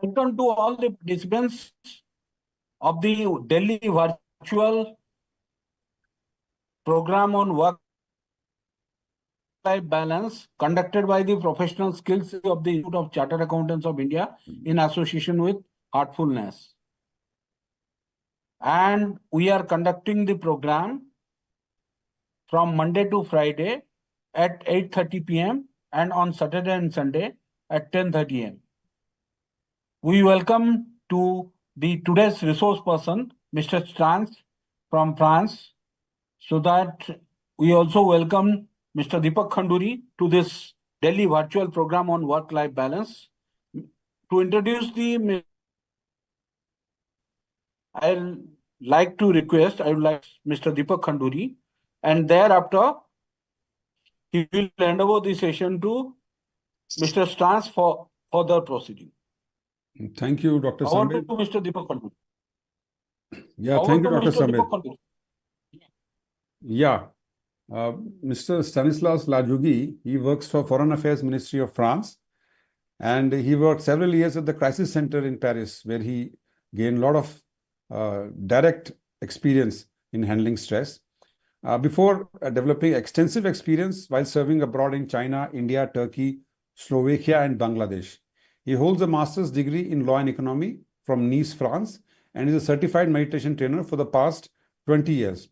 Welcome to all the participants of the Delhi virtual program on work-life balance conducted by the professional skills of the Institute of Chartered Accountants of India in association with Heartfulness. And we are conducting the program from Monday to Friday at 8:30 p.m. and on Saturday and Sunday at 10:30 a.m. We welcome to the today's resource person, Mr. Strans from France, so that we also welcome Mr. Deepak Khanduri to this Delhi virtual program on work-life balance. To introduce I would like Mr. Deepak Khanduri, and thereafter he will hand over the session to Mr. Strans for further proceeding. Thank you, Dr. Over to Sambit. Mr. Deepak Khanduri. Yeah, Over thank you, to Dr. Mr. Sambit. Deepak Khanduri. Yeah, Mr. Stanislas Lajugi, he works for Foreign Affairs Ministry of France, and he worked several years at the Crisis Center in Paris, where he gained a lot of direct experience in handling stress. Before developing extensive experience while serving abroad in China, India, Turkey, Slovakia, and Bangladesh. He holds a master's degree in law and economy from Nice, France, and is a certified meditation trainer for the past 20 years.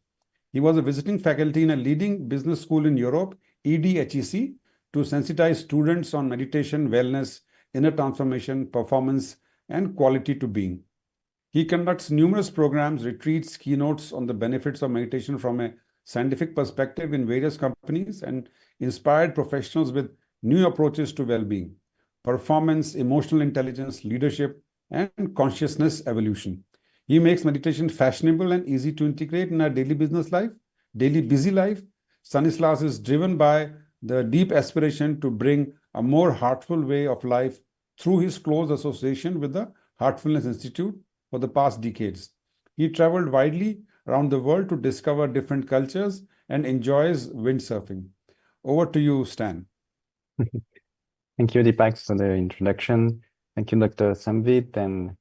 He was a visiting faculty in a leading business school in Europe, EDHEC, to sensitize students on meditation, wellness, inner transformation, performance, and quality to being. He conducts numerous programs, retreats, keynotes on the benefits of meditation from a scientific perspective in various companies, and inspired professionals with new approaches to well-being, performance, emotional intelligence, leadership, and consciousness evolution. He makes meditation fashionable and easy to integrate in our daily busy life. Stanislas is driven by the deep aspiration to bring a more heartful way of life through his close association with the Heartfulness Institute for the past decades. He traveled widely around the world to discover different cultures and enjoys windsurfing. Over to you, Stan. Thank you, Deepak, for the introduction. Thank you, Dr. Sambit, and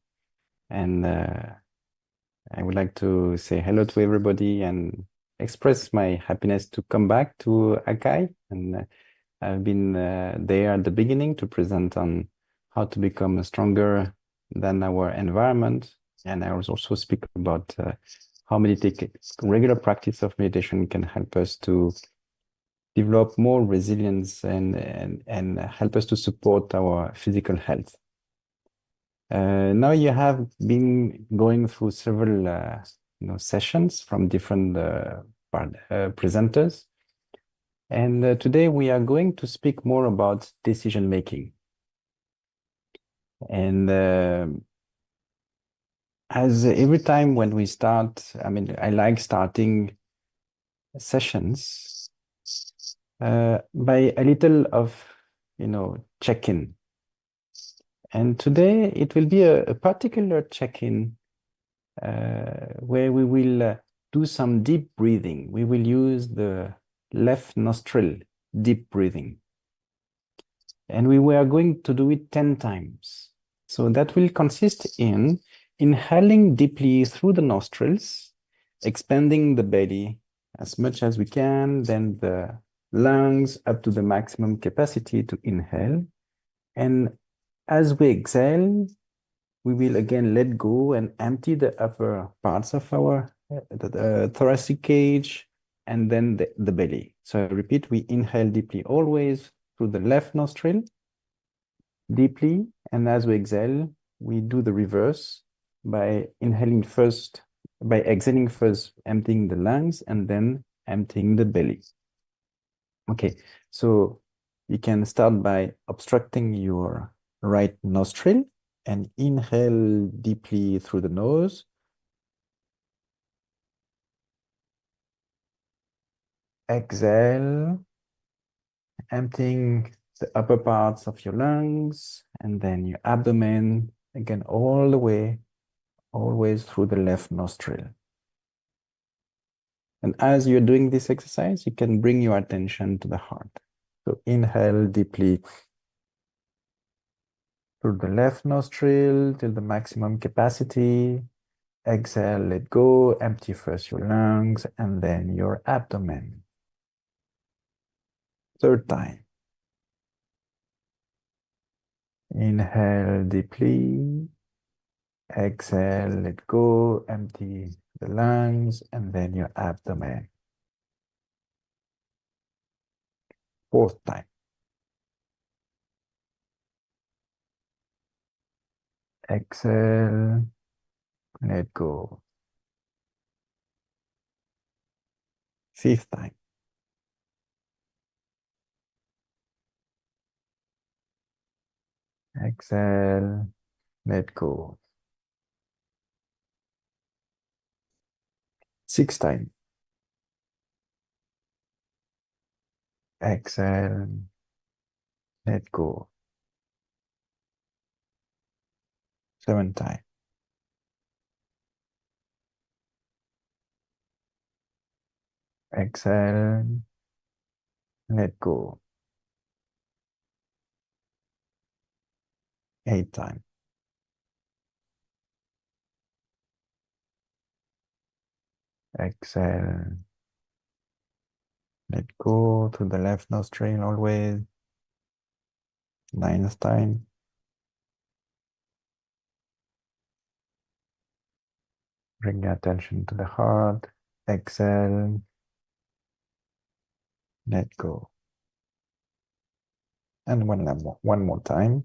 I would like to say hello to everybody and express my happiness to come back to Akai. And I've been there at the beginning to present on how to become stronger than our environment. And I will also speak about how regular practice of meditation can help us to develop more resilience and help us to support our physical health. Now you have been going through several sessions from different presenters. And today we are going to speak more about decision making. And as every time when we start, I like starting sessions by a little of, check-in. And today it will be a particular check-in where we will do some deep breathing. We will use the left nostril deep breathing. And we were going to do it 10 times. So that will consist in inhaling deeply through the nostrils, expanding the belly as much as we can, then the lungs up to the maximum capacity to inhale. And as we exhale, we will again let go and empty the upper parts of our thoracic cage and then the belly. So I repeat, we inhale deeply always through the left nostril, deeply, and as we exhale, we do the reverse by exhaling first, emptying the lungs and then emptying the belly. Okay, so you can start by obstructing your right nostril and inhale deeply through the nose. Exhale, emptying the upper parts of your lungs and then your abdomen, again, all the way, always through the left nostril. And as you're doing this exercise, you can bring your attention to the heart. So inhale deeply. through the left nostril till the maximum capacity. Exhale, let go, empty first your lungs and then your abdomen. Third time. Inhale deeply. Exhale, let go, empty the lungs and then your abdomen. Fourth time. Exhale, let go. Fifth time. Exhale, let go. Sixth time. Exhale, let go. Seventh time. Exhale, let go. Eighth time. Exhale, let go through the left nostril always. Ninth time. Bring your attention to the heart. Exhale, let go. And one more time.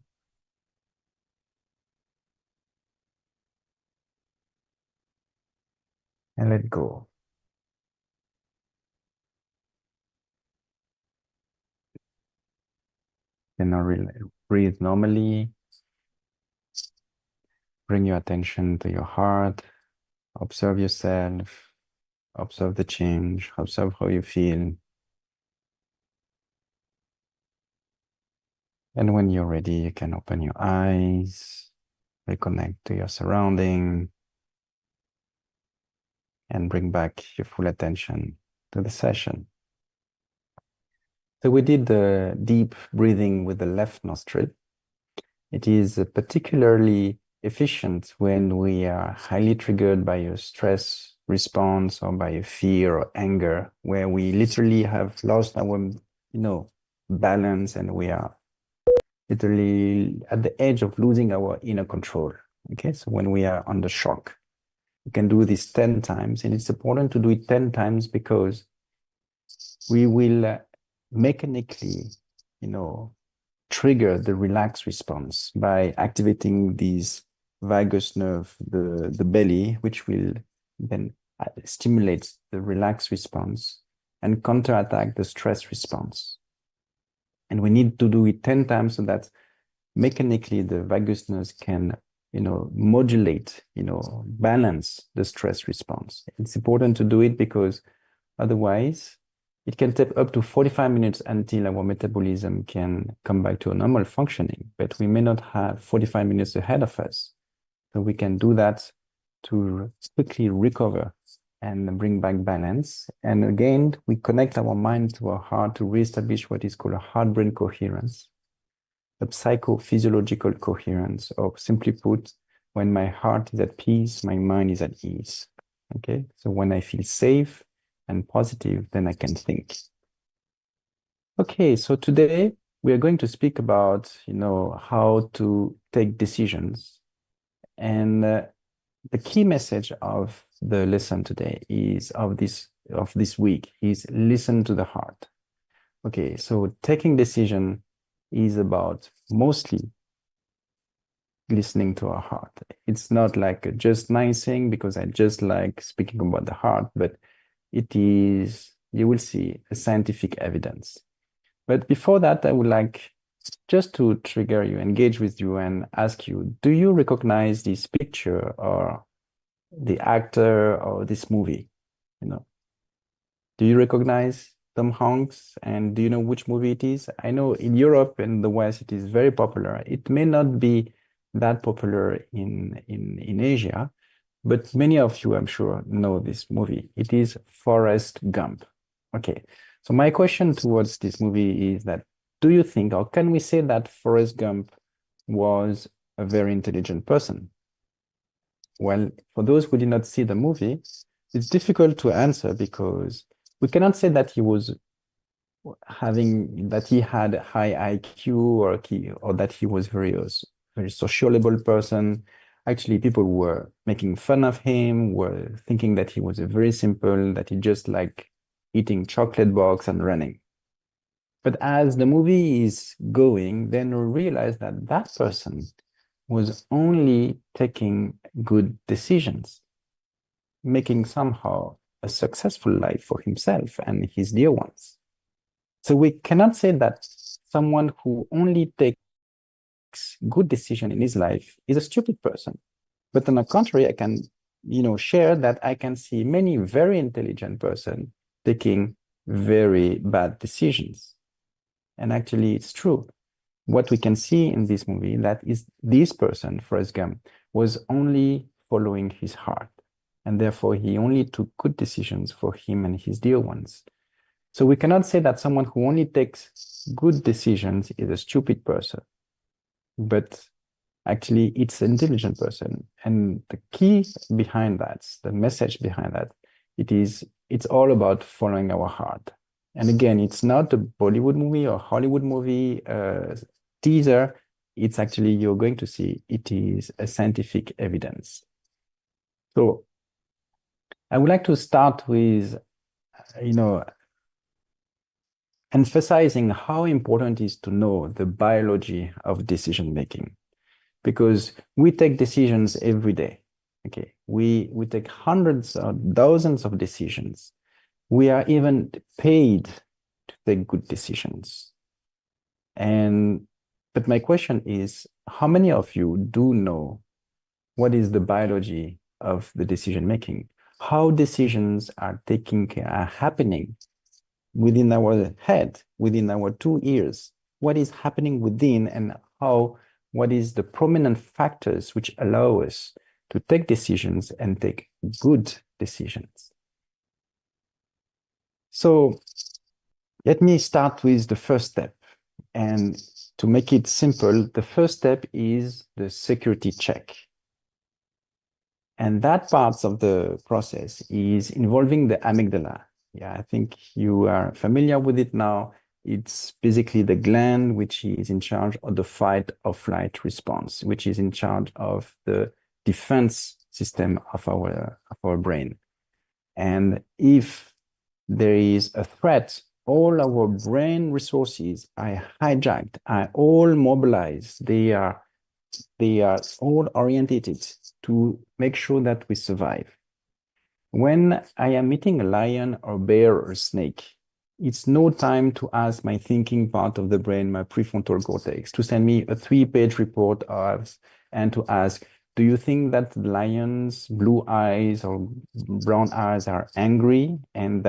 And let go. And now breathe normally. Bring your attention to your heart. Observe yourself. Observe the change. Observe how you feel. And when you're ready, you can open your eyes, reconnect to your surrounding, and bring back your full attention to the session. So we did the deep breathing with the left nostril. It is particularly efficient when we are highly triggered by a stress response or by a fear or anger, where we literally have lost our, balance and we are literally at the edge of losing our inner control. Okay, so when we are under shock, you can do this 10 times, and it's important to do it 10 times because we will mechanically, trigger the relax response by activating these vagus nerve, the belly, which will then stimulate the relax response and counterattack the stress response. And we need to do it 10 times so that mechanically the vagus nerves can, modulate, balance the stress response. It's important to do it because otherwise it can take up to 45 minutes until our metabolism can come back to a normal functioning, but we may not have 45 minutes ahead of us. So we can do that to quickly recover and bring back balance. And again, we connect our mind to our heart to reestablish what is called a heart-brain coherence, a psychophysiological coherence, or simply put, when my heart is at peace, my mind is at ease. Okay, so when I feel safe and positive, then I can think. Okay, so today we are going to speak about, how to take decisions. And the key message of the lesson today is of this week is listen to the heart. Okay, so taking decision is about mostly listening to our heart. It's not like a just nice thing because I just like speaking about the heart, but it is, you will see, a scientific evidence. But before that, I would like just to trigger you, engage with you and ask you, do you recognize this picture or the actor or this movie? Do you recognize Tom Hanks, and do you know which movie it is? I know in Europe and the West it is very popular. It may not be that popular in Asia, but many of you, I'm sure, know this movie. It is Forrest Gump. Okay, so my question towards this movie is that, do you think, or can we say that Forrest Gump was a very intelligent person? Well, for those who did not see the movie, it's difficult to answer because we cannot say that he had a high IQ or that he was very sociable person. Actually, people were making fun of him, were thinking that he was a very simple, that he just liked eating chocolate box and running. But as the movie is going, then we realize that that person was only taking good decisions, making somehow a successful life for himself and his dear ones. So we cannot say that someone who only takes good decision in his life is a stupid person. But on the contrary, I can, share that I can see many very intelligent person taking very bad decisions. And actually, it's true. What we can see in this movie, that is this person, Forrest Gump, was only following his heart. And therefore, he only took good decisions for him and his dear ones. So we cannot say that someone who only takes good decisions is a stupid person. But actually, it's an intelligent person. And the key behind that, the message behind that, it's all about following our heart. And again, it's not a Bollywood movie or Hollywood movie teaser. It's actually, you're going to see, it is a scientific evidence. So I would like to start with, emphasizing how important it is to know the biology of decision making, because we take decisions every day. Okay, we take hundreds or thousands of decisions. We are even paid to take good decisions. But my question is, how many of you do know what is the biology of the decision making? How decisions are happening within our head, within our 2 ears? What is happening within, and what is the prominent factors which allow us to take decisions and take good decisions? So let me start with the first step. And to make it simple, the first step is the security check. And that part of the process is involving the amygdala. Yeah, I think you are familiar with it now. It's basically the gland which is in charge of the fight or flight response, which is in charge of the defense system of our brain. And if there is a threat, all our brain resources are hijacked, are all mobilized. They are all orientated to make sure that we survive. When I am meeting a lion or bear or snake, it's no time to ask my thinking part of the brain, my prefrontal cortex, to send me a 3-page report and to ask, do you think that the lion's blue eyes or brown eyes are angry? And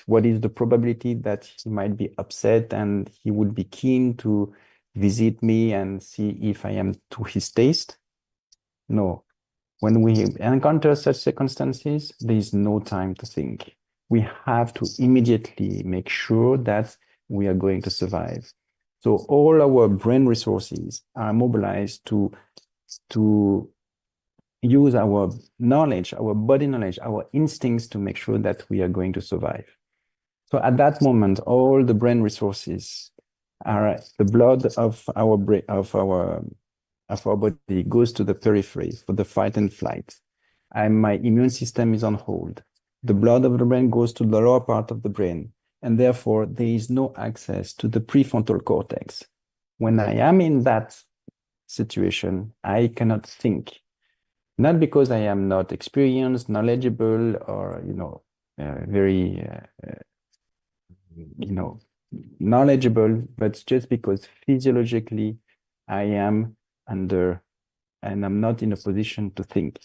what is the probability that he might be upset and he would be keen to visit me and see if I am to his taste? No. When we encounter such circumstances, there is no time to think. We have to immediately make sure that we are going to survive. So all our brain resources are mobilized to use our knowledge, our body knowledge, our instincts to make sure that we are going to survive. So at that moment, all the brain resources are the blood of our brain, of our body goes to the periphery for the fight and flight. And my immune system is on hold. The blood of the brain goes to the lower part of the brain, and therefore there is no access to the prefrontal cortex. When I am in that situation, I cannot think. Not because I am not experienced, knowledgeable, or very knowledgeable, but just because physiologically I am under, and I'm not in a position to think.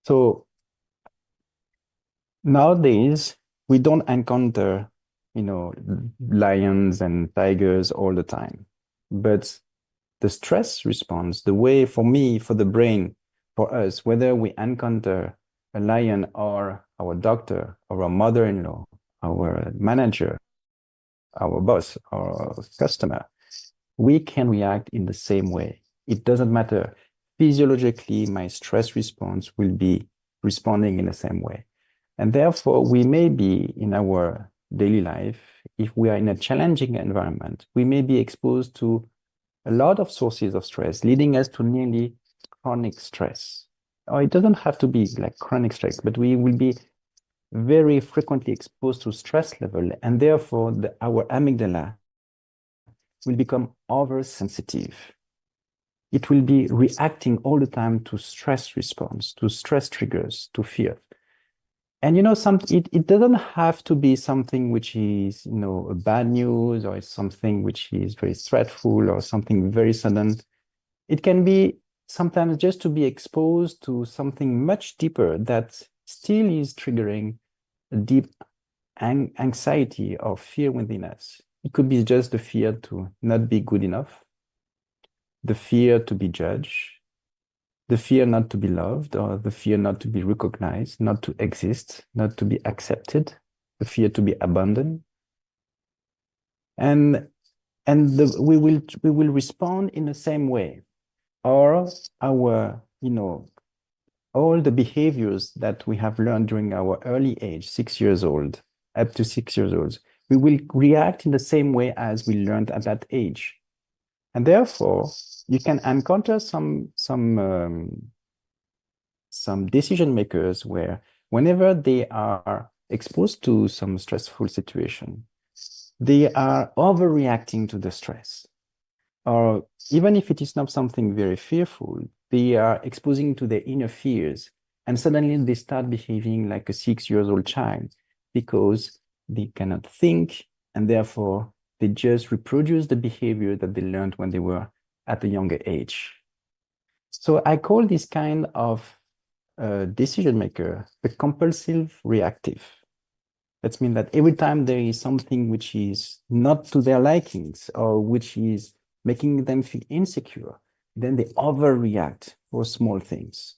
So nowadays we don't encounter, lions and tigers all the time, but the stress response, the way for the brain, for us, whether we encounter a lion or our doctor or our mother-in-law, our manager, our boss, our customer, we can react in the same way. It doesn't matter. Physiologically, my stress response will be responding in the same way. And therefore, we may be in our daily life, if we are in a challenging environment, we may be exposed to a lot of sources of stress, leading us to nearly chronic stress. Or it doesn't have to be like chronic stress, but we will be very frequently exposed to stress level, and therefore our amygdala will become oversensitive. It will be reacting all the time to stress response, to stress triggers, to fear. And it doesn't have to be something which is, a bad news, or it's something which is very threatful or something very sudden. It can be sometimes just to be exposed to something much deeper that still is triggering a deep anxiety or fear within us. It could be just the fear to not be good enough, the fear to be judged, the fear not to be loved, or the fear not to be recognized, not to exist, not to be accepted, the fear to be abandoned. And we will respond in the same way. Or our, all the behaviors that we have learned during our early age, 6 years old, up to 6 years old, we will react in the same way as we learned at that age. And therefore, you can encounter some decision makers where whenever they are exposed to some stressful situation, they are overreacting to the stress. Or even if it is not something very fearful, they are exposing to their inner fears, and suddenly they start behaving like a 6-year-old child because they cannot think, and therefore they just reproduce the behavior that they learned when they were at a younger age. So I call this kind of decision maker a compulsive reactive. That means that every time there is something which is not to their likings or which is making them feel insecure, then they overreact for small things.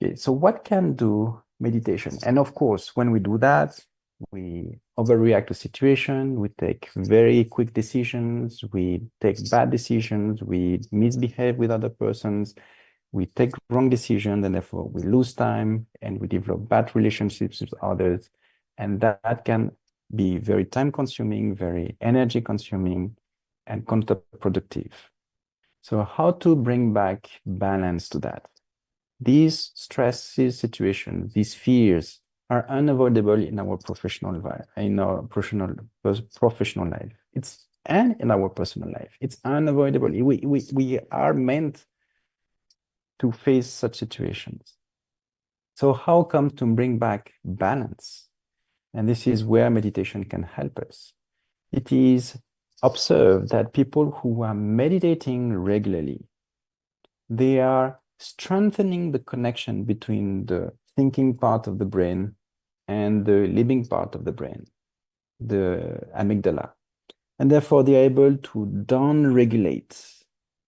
Okay, so what can do meditation? And of course, when we do that, we overreact to situation, we take very quick decisions, we take bad decisions, we misbehave with other persons, we take wrong decisions, and therefore we lose time and we develop bad relationships with others. And that can be very time consuming, very energy consuming, and counterproductive. So how to bring back balance to that? These stresses situations, these fears are unavoidable in our professional life, in our personal life. It's unavoidable. We are meant to face such situations. So how come to bring back balance? And this is where meditation can help us. It is observed that people who are meditating regularly, they are strengthening the connection between the thinking part of the brain and the living part of the brain, the amygdala. And therefore, they are able to down-regulate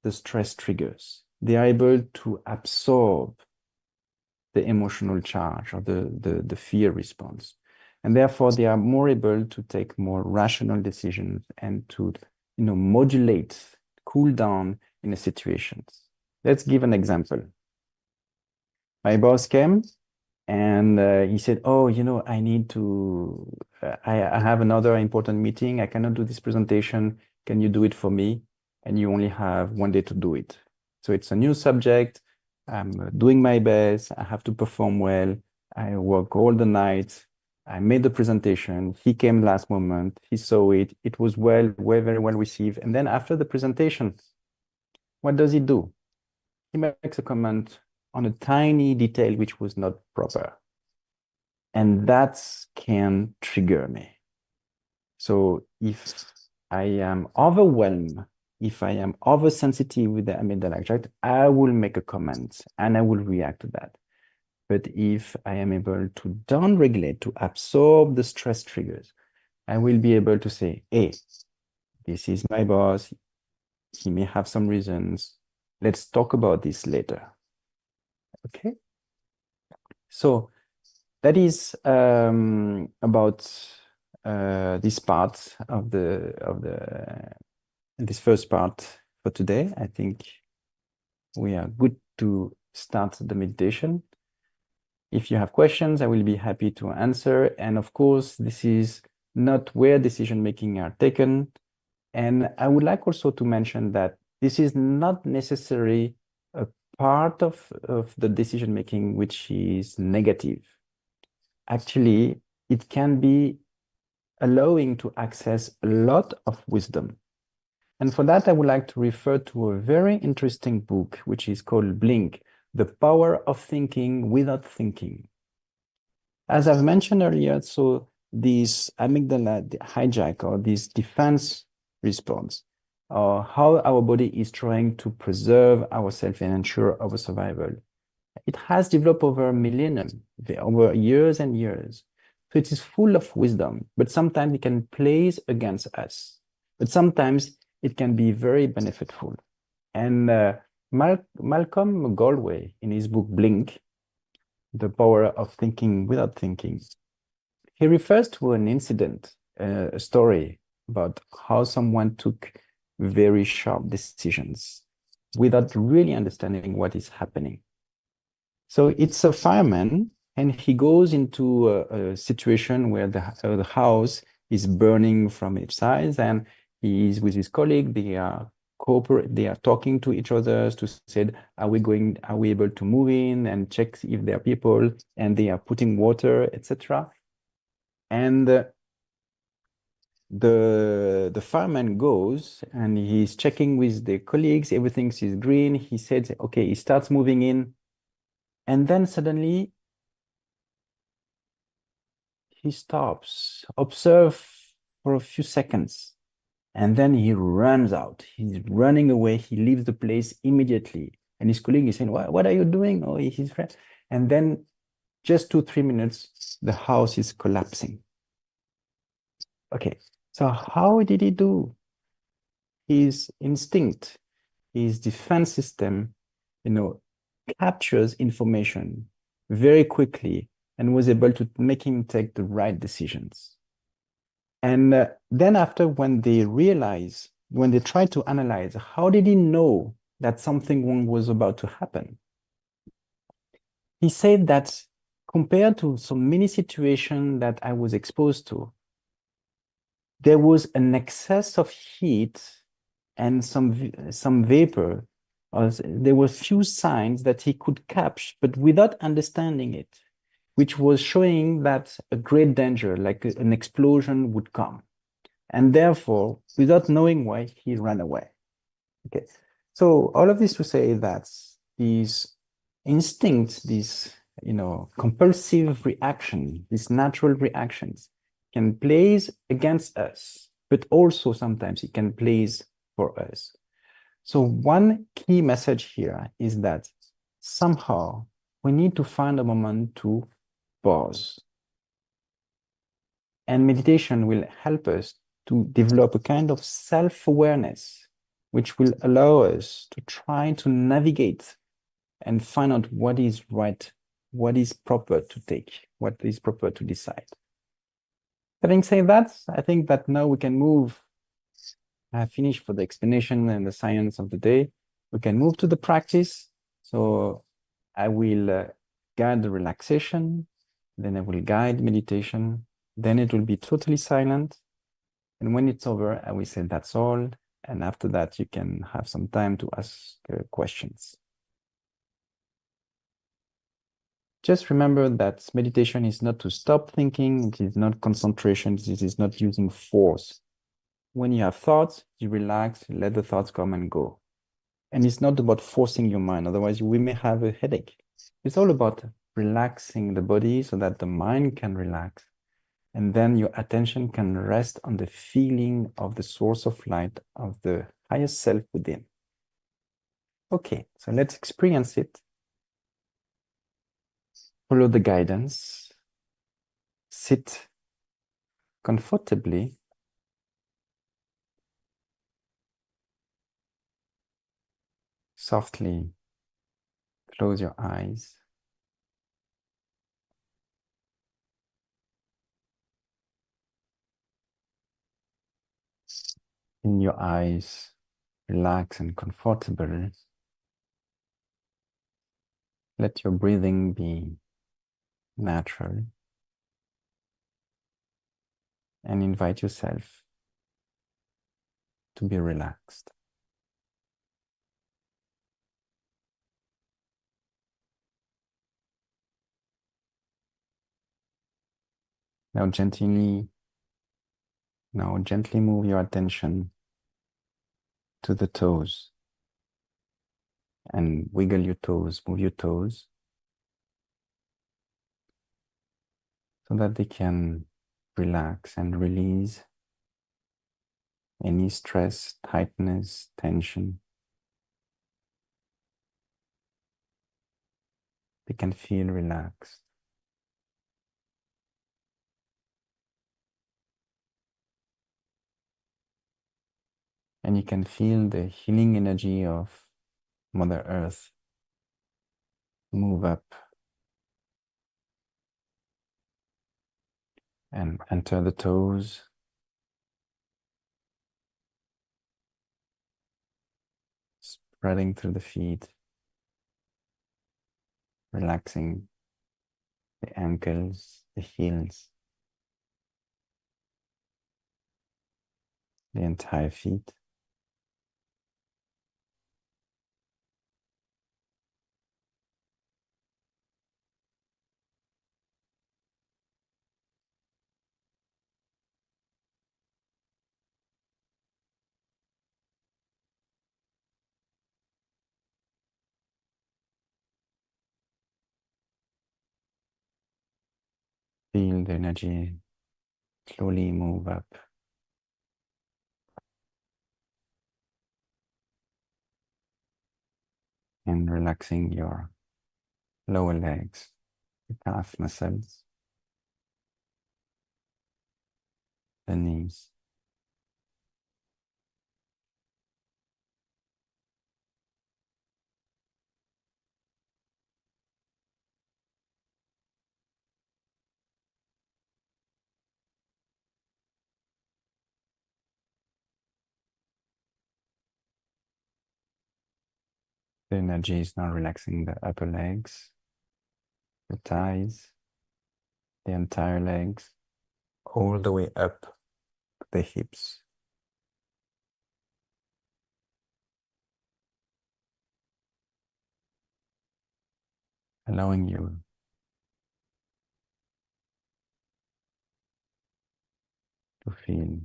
the stress triggers. They are able to absorb the emotional charge or the fear response. And therefore, they are more able to take more rational decisions and to modulate, cool down in a situation. Let's give an example. My boss came and he said, oh, I need to, I have another important meeting. I cannot do this presentation. Can you do it for me? And you only have 1 day to do it. So it's a new subject. I'm doing my best. I have to perform well. I work all the night. I made the presentation. He came last moment. He saw it. It was very well received. And then after the presentation, what does he do? He makes a comment on a tiny detail which was not proper. And that can trigger me. So if I am overwhelmed, if I am oversensitive with the amygdala, I will make a comment and I will react to that. But if I am able to down-regulate, to absorb the stress triggers, I will be able to say, hey, this is my boss. He may have some reasons. Let's talk about this later. Okay? So that is about this part of this first part for today. I think we are good to start the meditation. If you have questions, I will be happy to answer. And of course, this is not where decision-making are taken. And I would like also to mention that this is not necessarily a part of the decision-making which is negative. Actually, it can be allowing to access a lot of wisdom. And for that, I would like to refer to a very interesting book, which is called Blink, The Power of Thinking Without Thinking. As I've mentioned earlier, so this amygdala hijack or this defense response, or how our body is trying to preserve ourselves and ensure our survival, it has developed over a millennium, over years and years. So it is full of wisdom, but sometimes it can play against us. But sometimes it can be very beneficial. And Malcolm Galway, in his book Blink, The Power of Thinking Without Thinking, he refers to an incident, a story about how someone took very sharp decisions without really understanding what is happening. So it's a fireman, and he goes into a situation where the house is burning from each side, and he is with his colleague. They are talking to each other to say, are we able to move in and check if there are people, and they are putting water, etc. And the fireman goes and he's checking with the colleagues, everything is green. He said, okay, he starts moving in. And then suddenly he stops, observe for a few seconds, and then he runs out. He's running away. He leaves the place immediately. And his colleague is saying, what are you doing? Oh, his friend. And then just 2-3 minutes, the house is collapsing. Okay, so how did he do? His instinct, his defense system, captures information very quickly and was able to make him take the right decisions. And then after, when they try to analyze, how did he know that something wrong was about to happen? He said that compared to so many situations that I was exposed to, there was an excess of heat and some vapor. There were few signs that he could capture, but without understanding it, which was showing that a great danger, like an explosion, would come. And therefore, without knowing why, he ran away. Okay, so all of this to say that these instincts, these compulsive reaction, these natural reactions, can play against us, but also sometimes it can play for us. So one key message here is that somehow we need to find a moment to pause. And meditation will help us to develop a kind of self-awareness, which will allow us to try to navigate and find out what is right, what is proper to take, what is proper to decide. Having said that, I think that now we can move. I have finished for the explanation and the science of the day. We can move to the practice. So I will guide the relaxation, then I will guide meditation, then it will be totally silent. And when it's over, I will say that's all. And after that, you can have some time to ask questions. Just remember that meditation is not to stop thinking. It is not concentration. It is not using force. When you have thoughts, you relax, let the thoughts come and go. And it's not about forcing your mind. Otherwise, we may have a headache. It's all about relaxing the body so that the mind can relax. And then your attention can rest on the feeling of the source of light of the highest self within. Okay, so let's experience it. Follow the guidance. Sit comfortably. Softly close your eyes. In your eyes, relax and comfortable. Let your breathing be natural and invite yourself to be relaxed. Now gently move your attention to the toes and wiggle your toes, move your toes so that they can relax and release any stress, tightness, tension. They can feel relaxed. And you can feel the healing energy of Mother Earth move up and enter the toes, spreading through the feet, relaxing the ankles, the heels, the entire feet. Feel the energy slowly move up and relaxing your lower legs, the calf muscles, the knees. The energy is now relaxing the upper legs, the thighs, the entire legs, all the way up to the hips. Allowing you to feel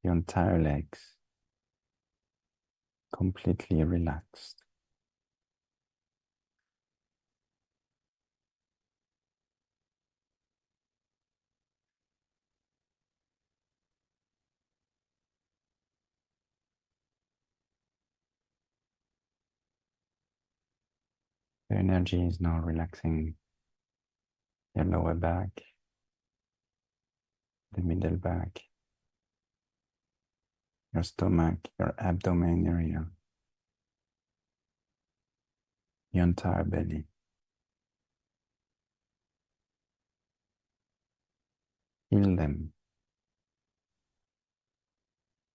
your entire legs completely relaxed. The energy is now relaxing your lower back, the middle back, your stomach, your abdomen area, your entire belly. Feel them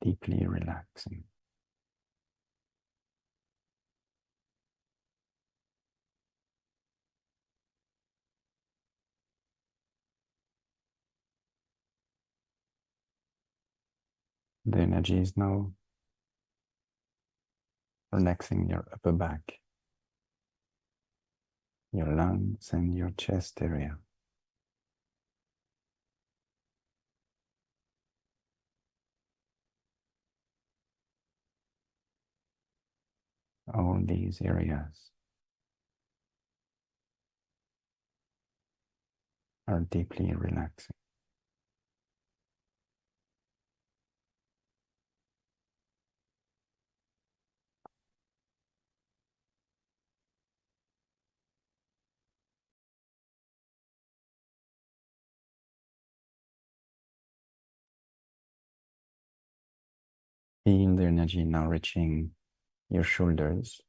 deeply relaxing. The energy is now relaxing your upper back, your lungs and your chest area. All these areas are deeply relaxing. Feel the energy now reaching your shoulders,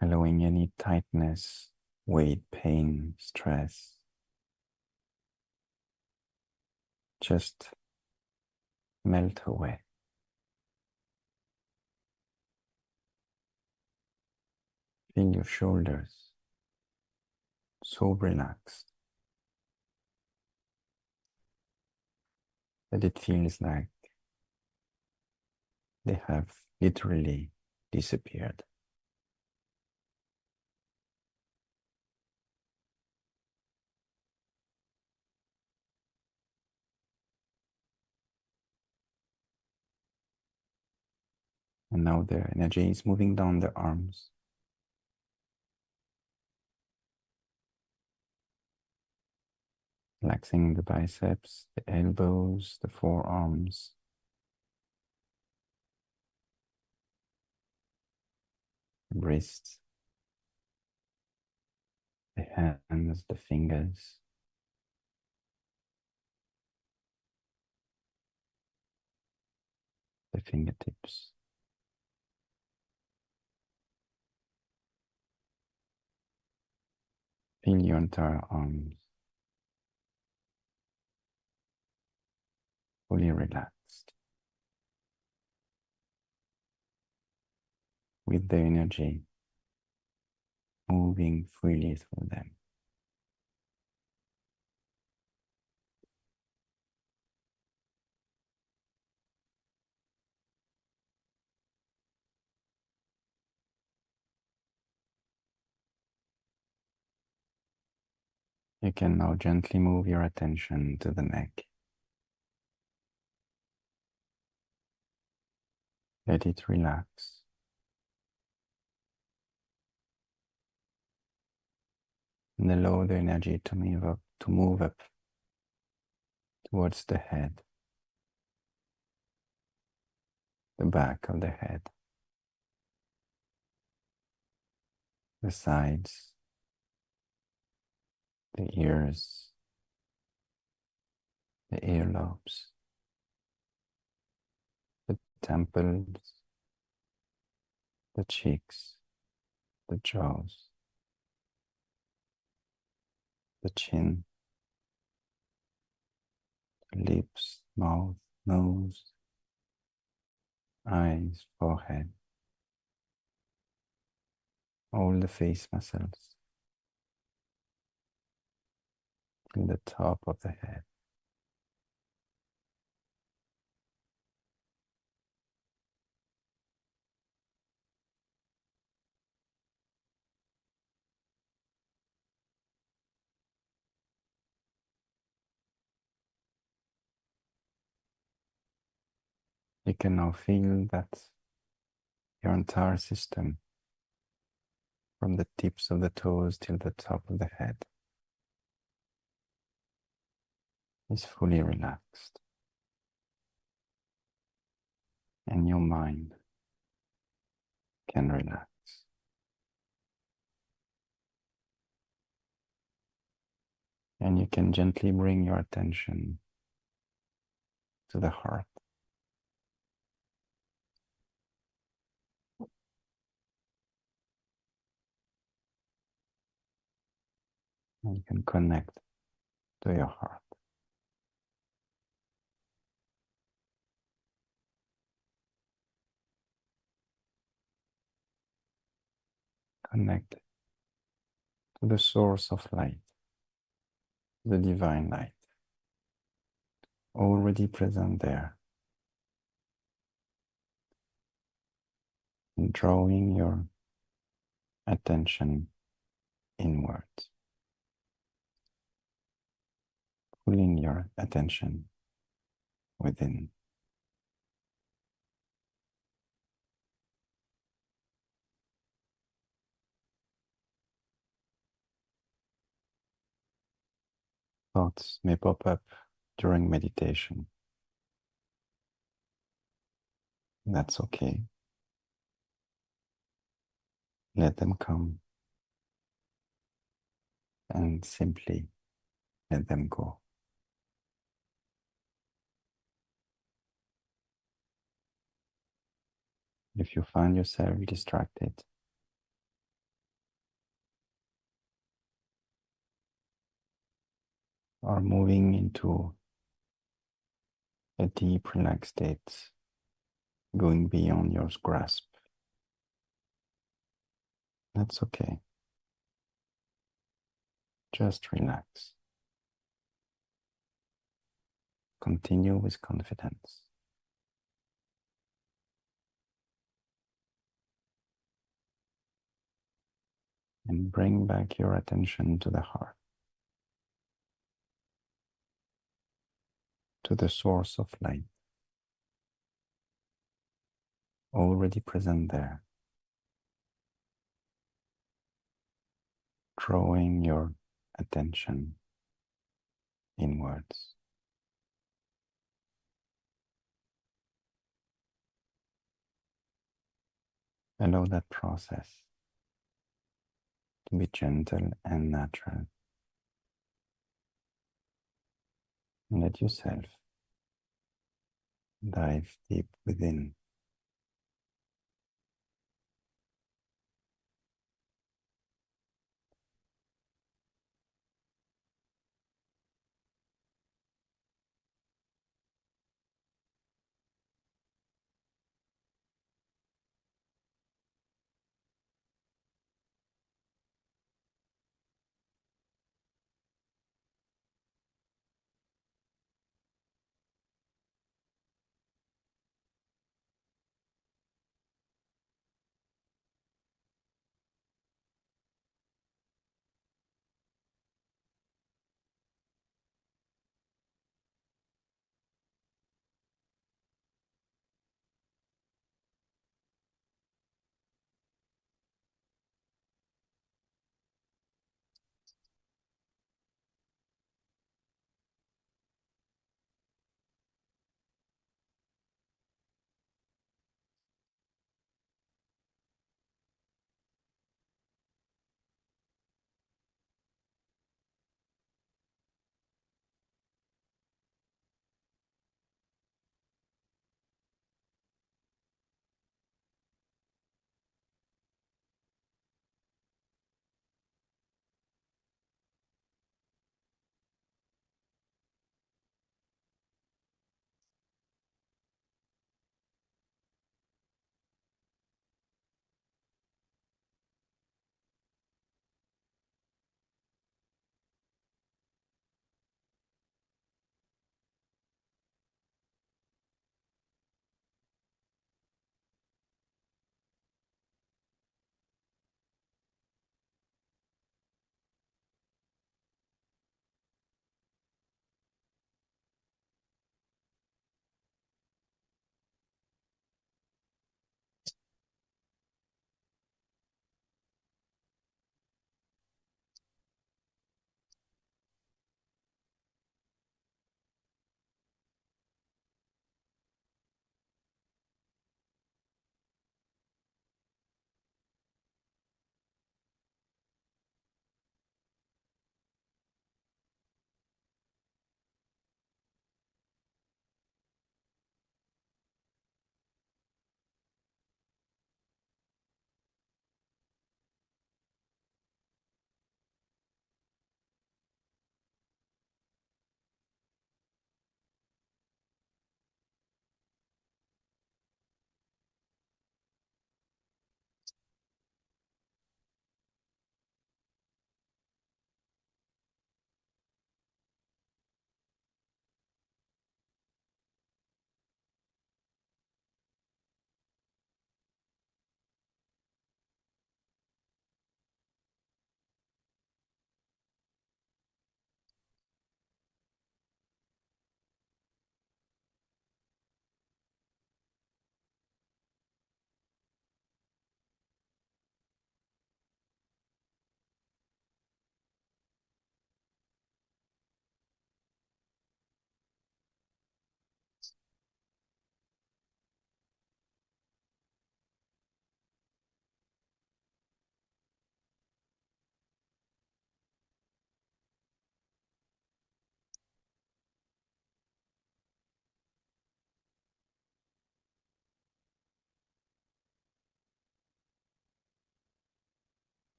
allowing any tightness, weight, pain, stress just melt away. Feel your shoulders so relaxed that it feels like they have literally disappeared. And now the energy is moving down the arms, relaxing the biceps, the elbows, the forearms, the wrists, the hands, the fingers, the fingertips. Feel your entire arms fully relaxed, with the energy moving freely through them. You can now gently move your attention to the neck. Let it relax. And allow the energy to move up towards the head, the back of the head, the sides, the ears, the earlobes, the temples, the cheeks, the jaws, the chin, the lips, mouth, nose, eyes, forehead, all the face muscles, till the top of the head. You can now feel that your entire system, from the tips of the toes till the top of the head, is fully relaxed. And your mind can relax. And you can gently bring your attention to the heart. And you can connect to your heart. Connect to the source of light, the divine light, already present there. And drawing your attention inwards. Pulling your attention within. Thoughts may pop up during meditation. That's okay. Let them come and simply let them go. If you find yourself distracted, or moving into a deep relaxed state, going beyond your grasp, That's okay. Just relax. Continue with confidence. And bring back your attention to the heart, to the source of light, already present there, drawing your attention inwards. Allow that process to be gentle and natural. And let yourself dive deep within.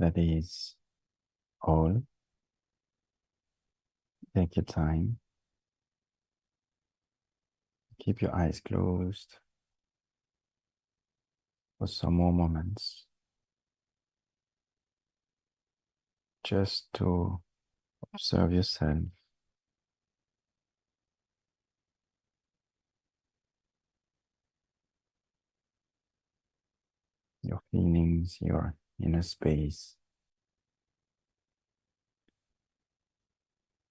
That is all. Take your time. Keep your eyes closed for some more moments. Just to observe yourself. Your feelings, your inner space.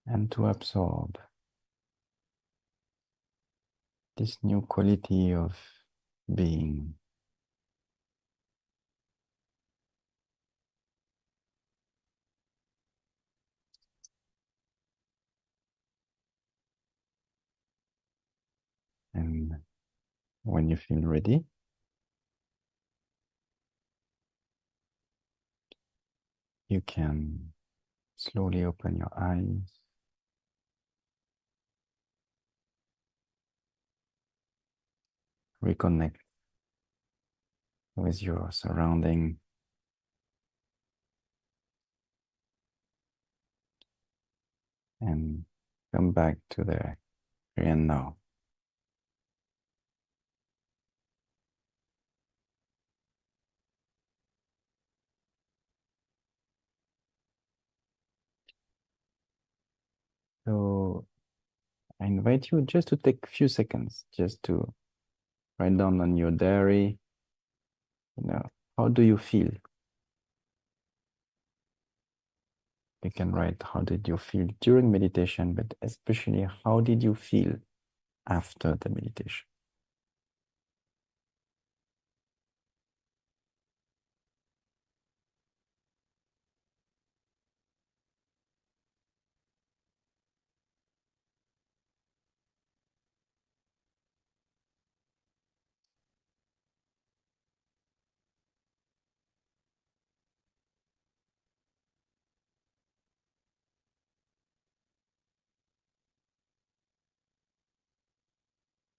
And to absorb this new quality of being. And when you feel ready, you can slowly open your eyes. Reconnect with your surrounding. And come back to the here and now. So I invite you just to take a few seconds just to write down on your diary, how do you feel? You can write how did you feel during meditation, but especially how did you feel after the meditation?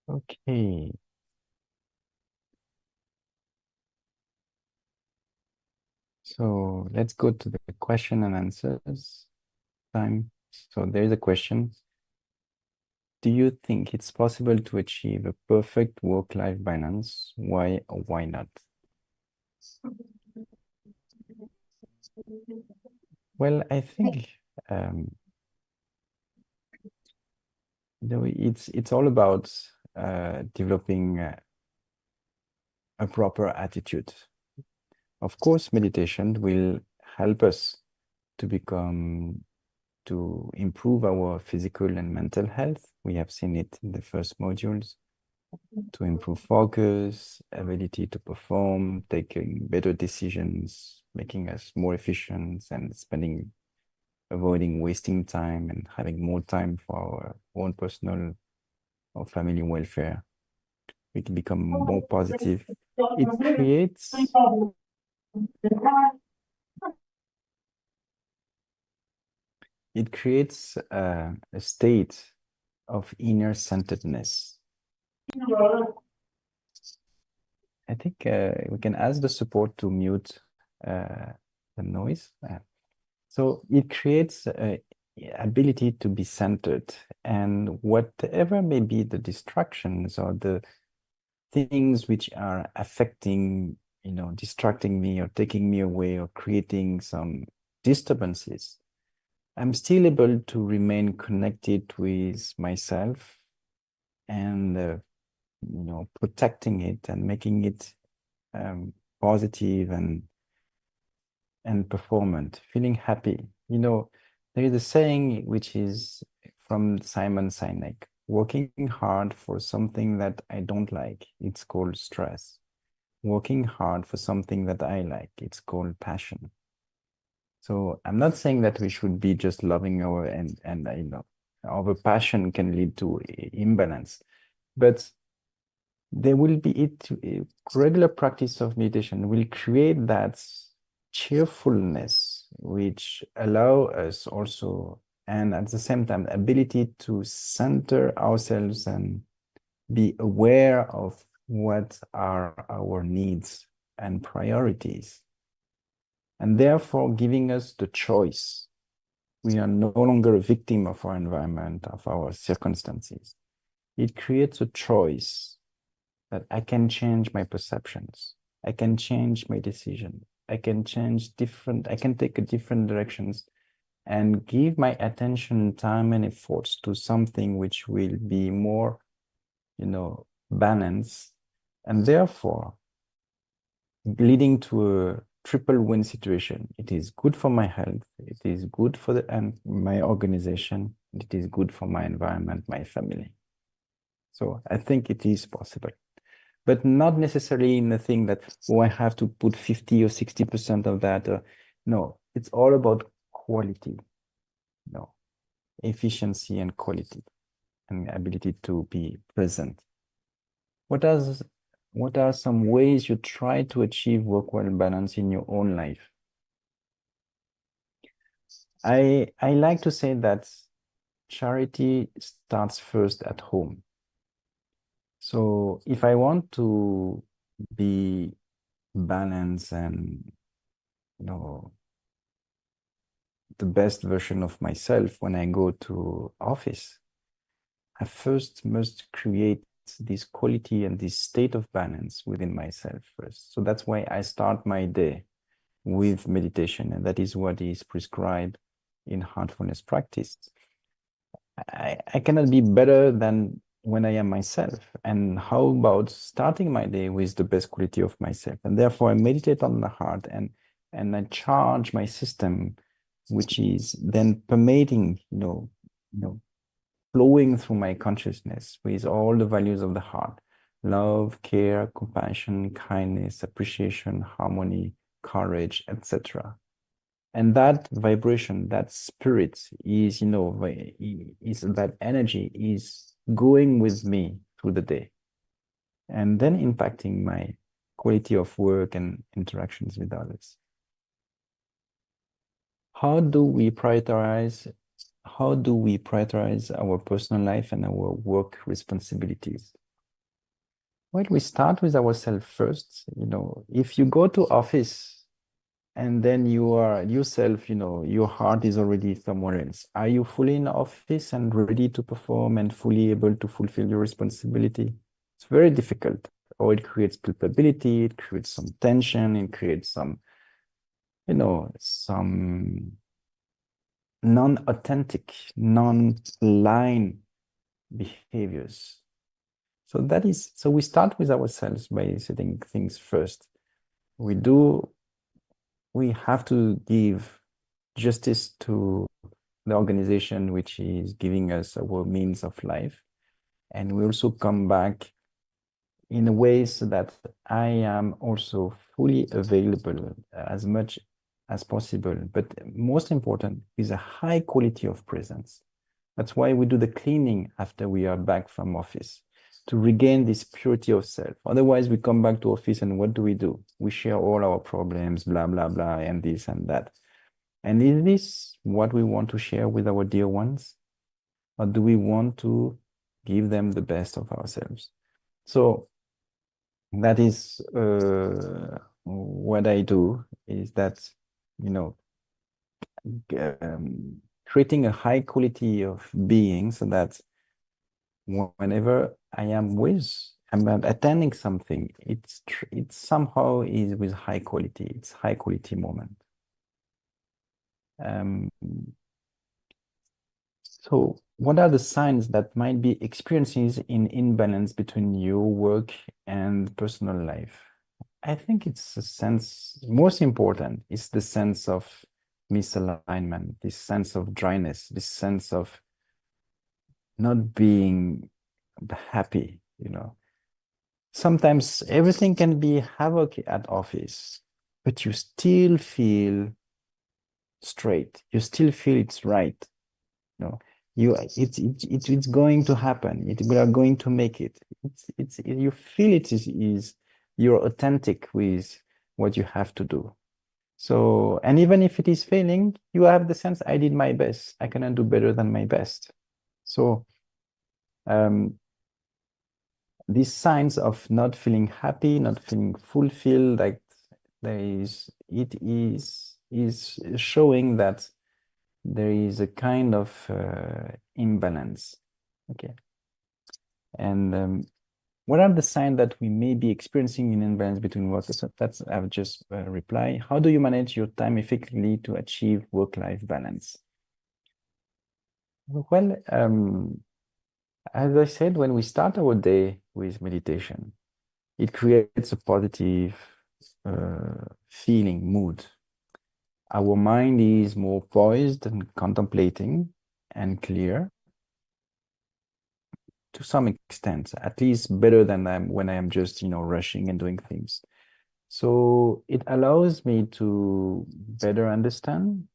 Okay. So let's go to the question and answers time. So there is a question. Do you think it's possible to achieve a perfect work-life balance? Why or why not? Well, I think it's all about developing a proper attitude. Of course, meditation will help us to improve our physical and mental health. We have seen it in the first modules, to improve focus, ability to perform, taking better decisions, making us more efficient and avoiding wasting time and having more time for our own personal or family welfare. We can become more positive. It creates a state of inner centeredness. I think we can ask the support to mute the noise. So it creates a ability to be centered, and whatever may be the distractions or the things which are affecting, distracting me or taking me away or creating some disturbances, I'm still able to remain connected with myself and, protecting it and making it positive and performant, feeling happy. There is a saying which is from Simon Sinek, working hard for something that I don't like, it's called stress. Working hard for something that I like, it's called passion. So I'm not saying that we should be just loving our passion can lead to imbalance, but there will be a regular practice of meditation will create that cheerfulness, which allow us also, and at the same time, ability to center ourselves and be aware of what are our needs and priorities. and therefore giving us the choice. We are no longer a victim of our environment, of our circumstances. It creates a choice that I can change my perceptions. I can change my decision. I can take a different directions and give my attention, time, and efforts to something which will be more, balanced, and therefore leading to a triple win situation. It is good for my health, it is good for my organization, it is good for my environment, my family. So I think it is possible, but not necessarily in the thing that, I have to put 50 or 60% of that. No, it's all about quality, efficiency and quality and ability to be present. What are some ways you try to achieve work-life balance in your own life? I like to say that charity starts first at home. So if I want to be balanced and the best version of myself when I go to office, I first must create this quality and this state of balance within myself first. So that's why I start my day with meditation, and that is what is prescribed in heartfulness practice. I cannot be better than when I am myself. And how about starting my day with the best quality of myself? And therefore I meditate on the heart and I charge my system, which is then permeating, flowing through my consciousness with all the values of the heart: love, care, compassion, kindness, appreciation, harmony, courage, etc. And that vibration, that spirit is, that energy is going with me through the day and then impacting my quality of work and interactions with others. How do we prioritize our personal life and our work responsibilities? Well, we start with ourselves first. If you go to office and then you are yourself, your heart is already somewhere else. Are you fully in office and ready to perform and fully able to fulfill your responsibility? It's very difficult. Or it creates culpability, it creates some tension, it creates some non-authentic, non-line behaviors. So we start with ourselves by setting things first. We have to give justice to the organization which is giving us our means of life. And we also come back in a way so that I am also fully available as much as possible, but most important is a high quality of presence. That's why we do the cleaning after we are back from office, to regain this purity of self. Otherwise, we come back to office and what do? We share all our problems, blah, blah, blah, and this and that. And is this what we want to share with our dear ones? Or do we want to give them the best of ourselves? So that is what I do, is that, creating a high quality of being so that whenever I'm attending something, it somehow is with high quality. It's high quality moment. So what are the signs that might be experiences in imbalance between your work and personal life? I think it's a sense, most important is the sense of misalignment, this sense of dryness, this sense of not being happy, Sometimes everything can be havoc at office, but you still feel straight. You still feel it's right. It's going to happen. We are going to make it. You feel it is you're authentic with what you have to do. So, and even if it is failing, you have the sense, I did my best. I cannot do better than my best. So, these signs of not feeling happy, not feeling fulfilled, like it is showing that there is a kind of imbalance. Okay. And what are the signs that we may be experiencing an imbalance between work? That's I've just replied. How do you manage your time effectively to achieve work-life balance? Well, as I said, when we start our day with meditation, it creates a positive feeling, mood. Our mind is more poised and contemplating and clear to some extent, at least better than when I am just, rushing and doing things. So it allows me to better understand,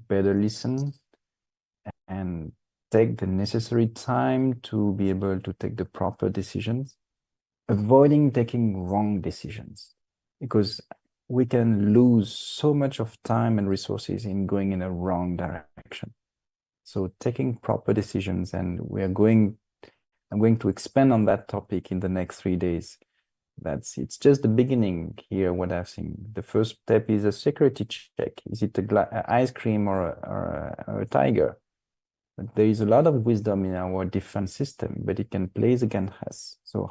better listen, and take the necessary time to be able to take the proper decisions, avoiding taking wrong decisions, because we can lose so much of time and resources in going in a wrong direction. So taking proper decisions, and I'm going to expand on that topic in the next 3 days. It's just the beginning here, what I've seen. The first step is a security check. Is it a ice cream or a tiger? But there is a lot of wisdom in our defense system, but it can play against us. So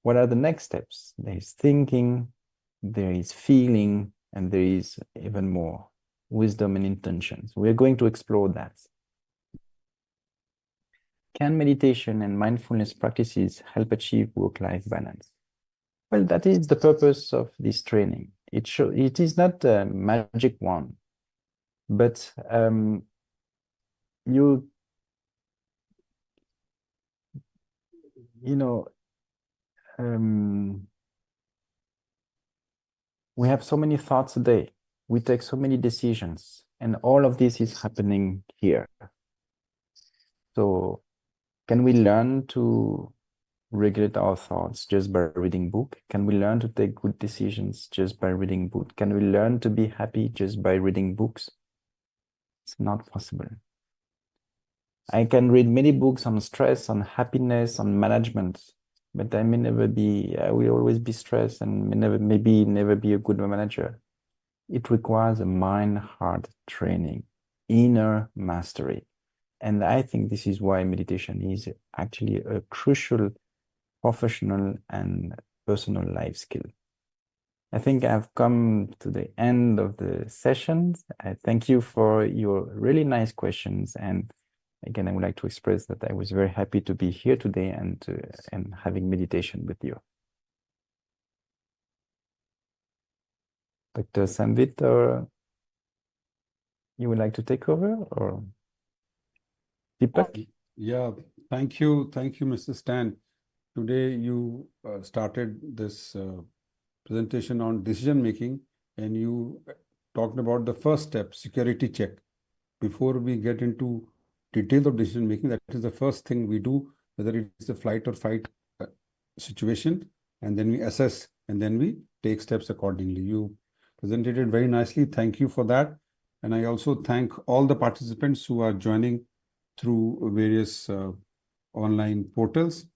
what are the next steps? There is thinking, there is feeling, and there is even more wisdom and intention. So we're going to explore that. Can meditation and mindfulness practices help achieve work-life balance? Well, that is the purpose of this training. It is not a magic wand, but we have so many thoughts a day. We take so many decisions, and all of this is happening here. So can we learn to regulate our thoughts just by reading book? Can we learn to take good decisions just by reading book? Can we learn to be happy just by reading books? It's not possible. I can read many books on stress, on happiness, on management, but I will always be stressed and maybe never be a good manager. It requires a mind-heart training, inner mastery. And I think this is why meditation is actually a crucial professional and personal life skill. I think I've come to the end of the sessions. I thank you for your really nice questions. And again, I would like to express that I was very happy to be here today and having meditation with you. Dr. Samvit, or you would like to take over, or Deepak? Yeah, thank you, Mr. Stan. Today you started this presentation on decision making, and you talked about the first step, security check. Before we get into details of decision making, that is the first thing we do, whether it's a flight or fight situation, and then we assess, and then we take steps accordingly. You presented it very nicely. Thank you for that. And I also thank all the participants who are joining through various online portals.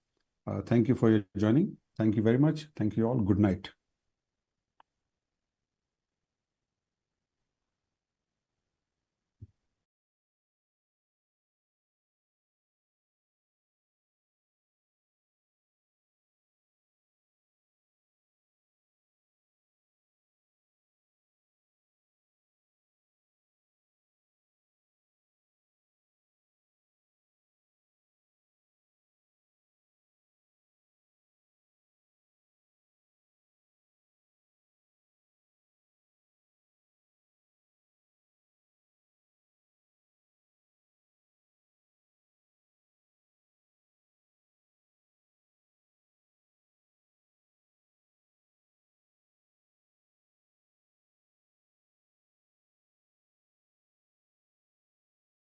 Thank you for your joining. Thank you very much. Thank you all. Good night.